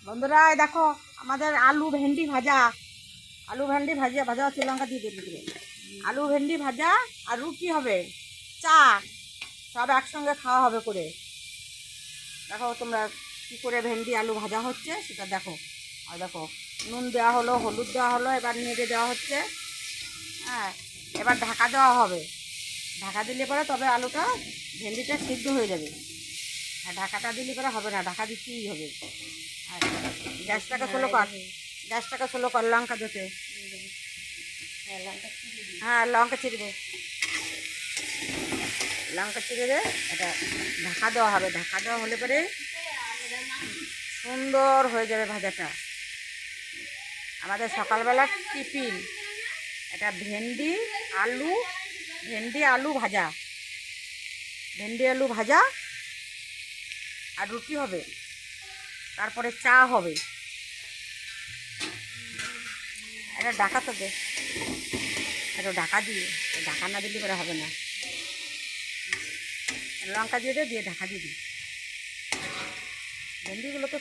বন্ধুরা এই দেখো আমাদের আলু ভেন্ডি ভাজা, আলু ভেন্ডি ভাজা ভাজা শ্রীলঙ্কা দিয়ে দেবে ভিতরে। আলু ভেন্ডি ভাজা আর রুটি হবে, চা, সব একসঙ্গে খাওয়া হবে করে। দেখো তোমরা কী করে ভেন্ডি আলু ভাজা হচ্ছে সেটা দেখো। আর দেখো নুন দেওয়া হলো, হলুদ দেওয়া হলো, এবার নেড়ে দেওয়া হচ্ছে। হ্যাঁ, এবার ঢাকা দেওয়া হবে। ঢাকা দিলে পরে তবে আলুটা ভেন্ডিটা সিদ্ধ হয়ে যাবে। আর ঢাকাটা দিলে পরে হবে না, ঢাকা দিতেই হবে। আর গ্যাসটাকে স্লো কর, গ্যাসটাকে স্লো কর, লঙ্কা দিতে। হ্যাঁ লঙ্কা চিরবে, লঙ্কা চিরে দে। এটা ঢাকা দেওয়া হবে, ঢাকা দেওয়া হলে পরে সুন্দর হয়ে যাবে ভাজাটা। আমাদের সকালবেলা টিফিন এটা ভেন্ডি আলু, ভেন্ডি আলু ভাজা, ভেন্ডি আলু ভাজা আর রুটি হবে, তারপরে চা হবে। এটা ঢাকা তো দে, এটা ঢাকা দিয়ে, ঢাকা না দিলে করে হবে না। লঙ্কা দিয়ে দে, দিয়ে ঢাকা দিয়ে দিই। ভেন্ডিগুলো তো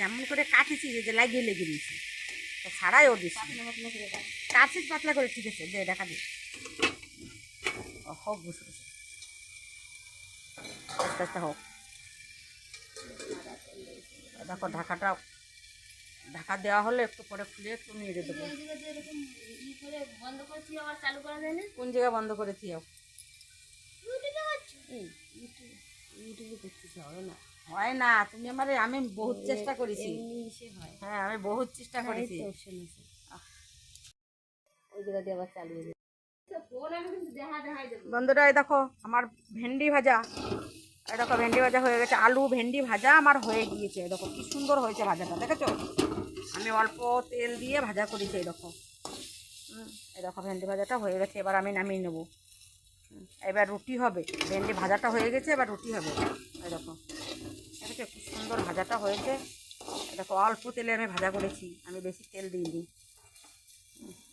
এমন করে কাটিছি যে লাগিয়ে লেগে দিয়েছি, তো ছাড়াই ও দিচ্ছি। কাটছিস পাতলা করে, ঠিক আছে দে ঢাকা দিয়ে। হোক বুঝে বুঝে, আস্তে আস্তে হোক। দেখো ঢাকাটা, ঢাকা দেওয়া হলে একটু পরে খুলে একটু নিয়ে যেতে দেবো। কোন জায়গায় বন্ধ করেছি? ইউটিউবে দেখতেছি, হবে না, হয় না। তুমি আমার, আমি বহুত চেষ্টা করেছি। হ্যাঁ আমি বহুত চেষ্টা করেছি। বন্ধুরা এই দেখো আমার ভেন্ডি ভাজা, এই দেখো ভেন্ডি ভাজা হয়ে গেছে। আলু ভেন্ডি ভাজা আমার হয়ে গিয়েছে। এই দেখো কি সুন্দর হয়েছে ভাজাটা, দেখেছো? আমি অল্প তেল দিয়ে ভাজা করেছি। এই দেখো, এই দেখো ভেন্ডি ভাজাটা হয়ে গেছে। এবার আমি নামিয়ে নেবো। এবার রুটি হবে। ভেন্ডি ভাজাটা হয়ে গেছে, এবার রুটি হবে। এই দেখো, দেখেছো কি সুন্দর ভাজাটা হয়েছে। দেখো অল্প তেলে আমি ভাজা করেছি, আমি বেশি তেল দিইনি।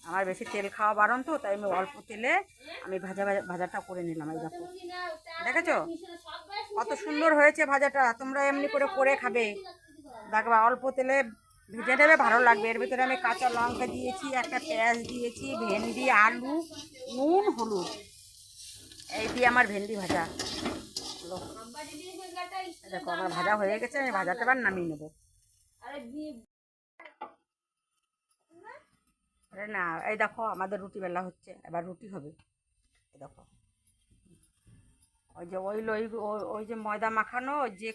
আমার বেশি তেল খাওয়া বারণ, তো তাই আমি অল্প তেলে আমি ভাজাটা করে নিলাম। এই দেখো, দেখেছো কত সুন্দর হয়েছে ভাজাটা। তোমরা এমনি করে করে খাবে, দেখবা অল্প তেলে ভেজে নেবে, ভালো লাগবে। এর ভিতরে আমি কাঁচা লঙ্কা দিয়েছি, একটা পেঁয়াজ দিয়েছি, ভেন্ডি আলু, নুন হলুদ, এই দিয়ে আমার ভেন্ডি ভাজা হলো। দেখো আমার ভাজা হয়ে গেছে, আমি ভাজাটা এবার নামিয়ে নেবো। আরে না, এই দেখো আমাদের রুটি বেলা হচ্ছে, এবার রুটি হবে। এই দেখো ওই যে ওই ওই যে ময়দা মাখানো যে